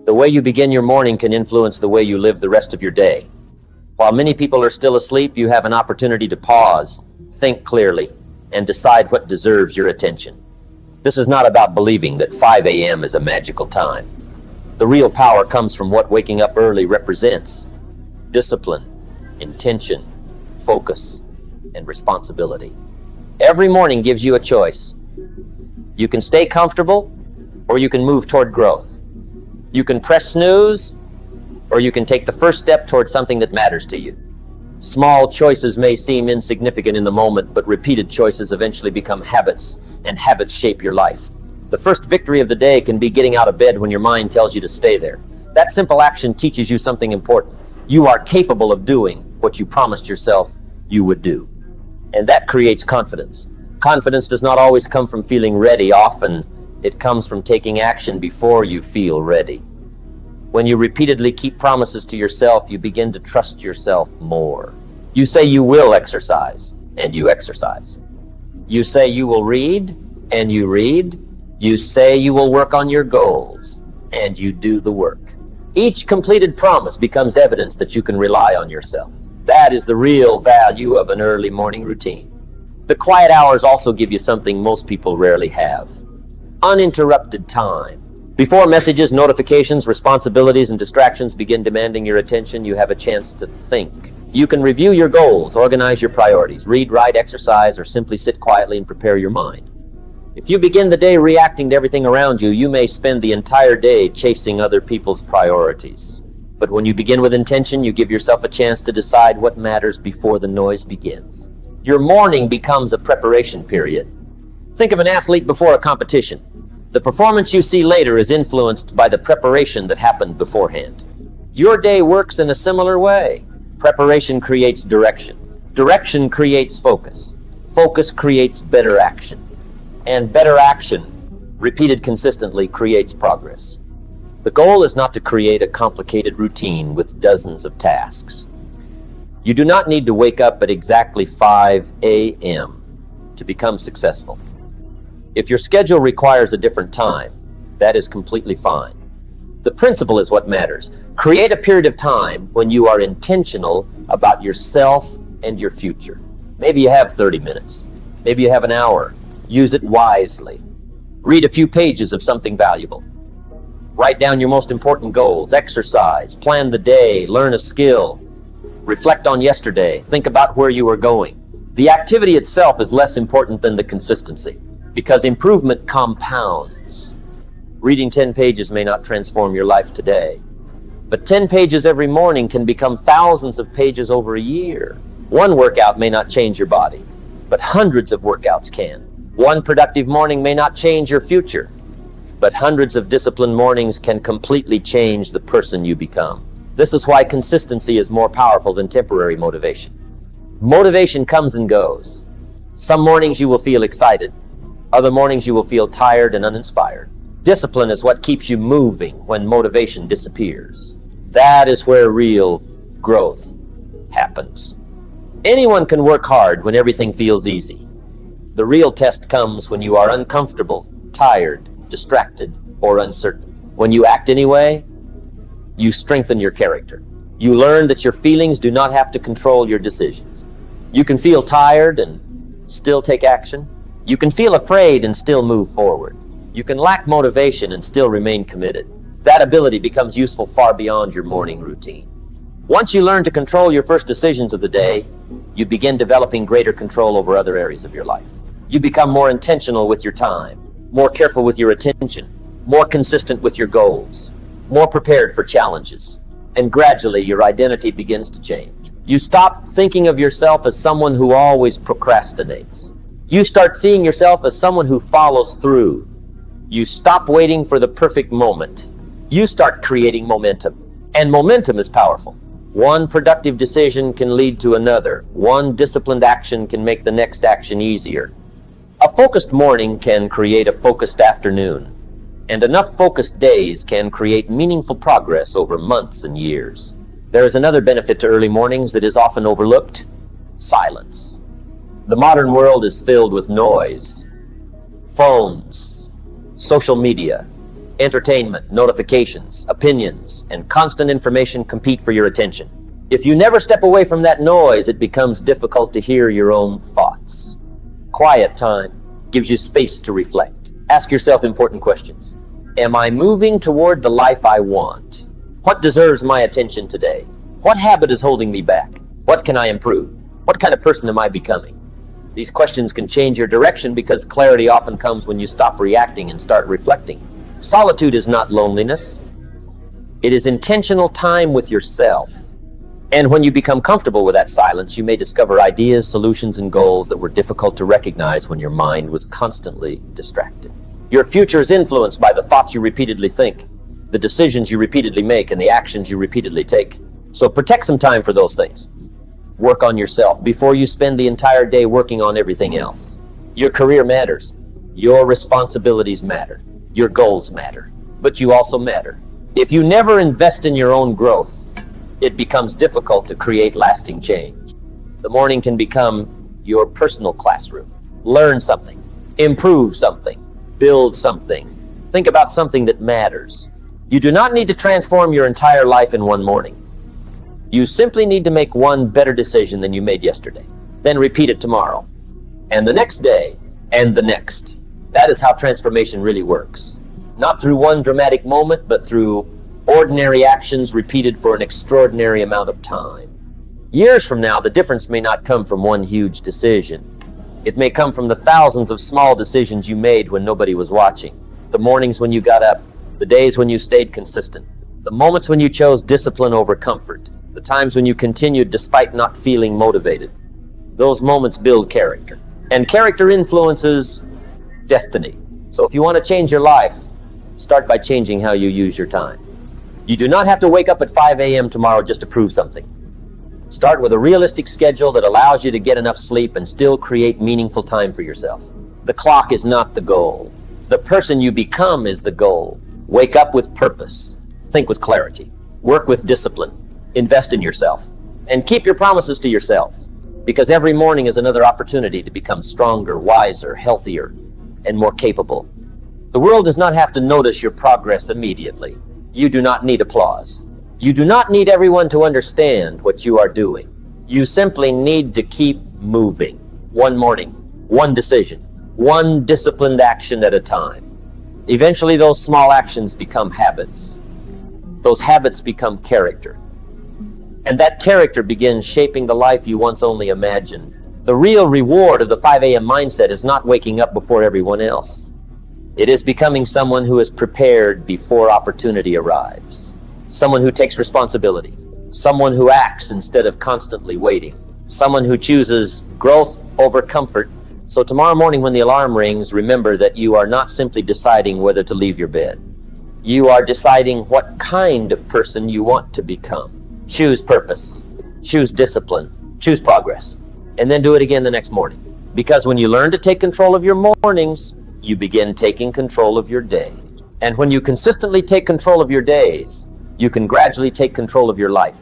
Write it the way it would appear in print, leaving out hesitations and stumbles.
The way you begin your morning can influence the way you live the rest of your day. While many people are still asleep, you have an opportunity to pause, think clearly, and decide what deserves your attention. This is not about believing that 5 a.m. is a magical time. The real power comes from what waking up early represents: discipline, intention, focus, and responsibility. Every morning gives you a choice. You can stay comfortable, or you can move toward growth. You can press snooze, or you can take the first step toward something that matters to you. Small choices may seem insignificant in the moment, but repeated choices eventually become habits, and habits shape your life. The first victory of the day can be getting out of bed when your mind tells you to stay there. That simple action teaches you something important. You are capable of doing what you promised yourself you would do. And that creates confidence. Confidence does not always come from feeling ready. Often, it comes from taking action before you feel ready. When you repeatedly keep promises to yourself, you begin to trust yourself more. You say you will exercise, and you exercise. You say you will read, and you read. You say you will work on your goals, and you do the work. Each completed promise becomes evidence that you can rely on yourself. That is the real value of an early morning routine. The quiet hours also give you something most people rarely have: uninterrupted time. Before messages, notifications, responsibilities, and distractions begin demanding your attention, you have a chance to think. You can review your goals, organize your priorities, read, write, exercise, or simply sit quietly and prepare your mind. If you begin the day reacting to everything around you, you may spend the entire day chasing other people's priorities. But when you begin with intention, you give yourself a chance to decide what matters before the noise begins. Your morning becomes a preparation period. Think of an athlete before a competition. The performance you see later is influenced by the preparation that happened beforehand. Your day works in a similar way. Preparation creates direction. Direction creates focus. Focus creates better action. And better action, repeated consistently, creates progress. The goal is not to create a complicated routine with dozens of tasks. You do not need to wake up at exactly 5 a.m. to become successful. If your schedule requires a different time, that is completely fine. The principle is what matters. Create a period of time when you are intentional about yourself and your future. Maybe you have 30 minutes. Maybe you have an hour. Use it wisely. Read a few pages of something valuable. Write down your most important goals. Exercise. Plan the day. Learn a skill. Reflect on yesterday. Think about where you are going. The activity itself is less important than the consistency, because improvement compounds. Reading 10 pages may not transform your life today, but 10 pages every morning can become thousands of pages over a year. One workout may not change your body, but hundreds of workouts can. One productive morning may not change your future, but hundreds of disciplined mornings can completely change the person you become. This is why consistency is more powerful than temporary motivation. Motivation comes and goes. Some mornings you will feel excited. Other mornings you will feel tired and uninspired. Discipline is what keeps you moving when motivation disappears. That is where real growth happens. Anyone can work hard when everything feels easy. The real test comes when you are uncomfortable, tired, distracted, or uncertain. When you act anyway, you strengthen your character. You learn that your feelings do not have to control your decisions. You can feel tired and still take action. You can feel afraid and still move forward. You can lack motivation and still remain committed. That ability becomes useful far beyond your morning routine. Once you learn to control your first decisions of the day, you begin developing greater control over other areas of your life. You become more intentional with your time, more careful with your attention, more consistent with your goals, more prepared for challenges, and gradually your identity begins to change. You stop thinking of yourself as someone who always procrastinates. You start seeing yourself as someone who follows through. You stop waiting for the perfect moment. You start creating momentum, and momentum is powerful. One productive decision can lead to another. One disciplined action can make the next action easier. A focused morning can create a focused afternoon, and enough focused days can create meaningful progress over months and years. There is another benefit to early mornings that is often overlooked: silence. The modern world is filled with noise, phones, social media, Entertainment, notifications, opinions, and constant information compete for your attention. If you never step away from that noise, it becomes difficult to hear your own thoughts. Quiet time gives you space to reflect. Ask yourself important questions. Am I moving toward the life I want? What deserves my attention today? What habit is holding me back? What can I improve? What kind of person am I becoming? These questions can change your direction because clarity often comes when you stop reacting and start reflecting. Solitude is not loneliness. It is intentional time with yourself. And when you become comfortable with that silence, you may discover ideas, solutions, and goals that were difficult to recognize when your mind was constantly distracted. Your future is influenced by the thoughts you repeatedly think, the decisions you repeatedly make, and the actions you repeatedly take. So protect some time for those things. Work on yourself before you spend the entire day working on everything else. Your career matters. Your responsibilities matter. Your goals matter. But you also matter. If you never invest in your own growth, it becomes difficult to create lasting change. The morning can become your personal classroom. Learn something. Improve something. Build something. Think about something that matters. You do not need to transform your entire life in one morning. You simply need to make one better decision than you made yesterday. Then repeat it tomorrow, and the next day, and the next. That is how transformation really works. Not through one dramatic moment, but through ordinary actions repeated for an extraordinary amount of time. Years from now, the difference may not come from one huge decision. It may come from the thousands of small decisions you made when nobody was watching. The mornings when you got up, the days when you stayed consistent, the moments when you chose discipline over comfort, the times when you continued despite not feeling motivated. Those moments build character. And character influences destiny. So if you want to change your life, start by changing how you use your time. You do not have to wake up at 5 a.m. tomorrow just to prove something. Start with a realistic schedule that allows you to get enough sleep and still create meaningful time for yourself. The clock is not the goal. The person you become is the goal. Wake up with purpose. Think with clarity. Work with discipline. Invest in yourself. And keep your promises to yourself. Because every morning is another opportunity to become stronger, wiser, healthier, and more capable. The world does not have to notice your progress immediately. You do not need applause. You do not need everyone to understand what you are doing. You simply need to keep moving. One morning, one decision, one disciplined action at a time. Eventually, those small actions become habits. Those habits become character. And that character begins shaping the life you once only imagined. The real reward of the 5 a.m. mindset is not waking up before everyone else. It is becoming someone who is prepared before opportunity arrives. Someone who takes responsibility. Someone who acts instead of constantly waiting. Someone who chooses growth over comfort. So tomorrow morning when the alarm rings, remember that you are not simply deciding whether to leave your bed. You are deciding what kind of person you want to become. Choose purpose, choose discipline, choose progress, and then do it again the next morning. Because when you learn to take control of your mornings, you begin taking control of your day. And when you consistently take control of your days, you can gradually take control of your life.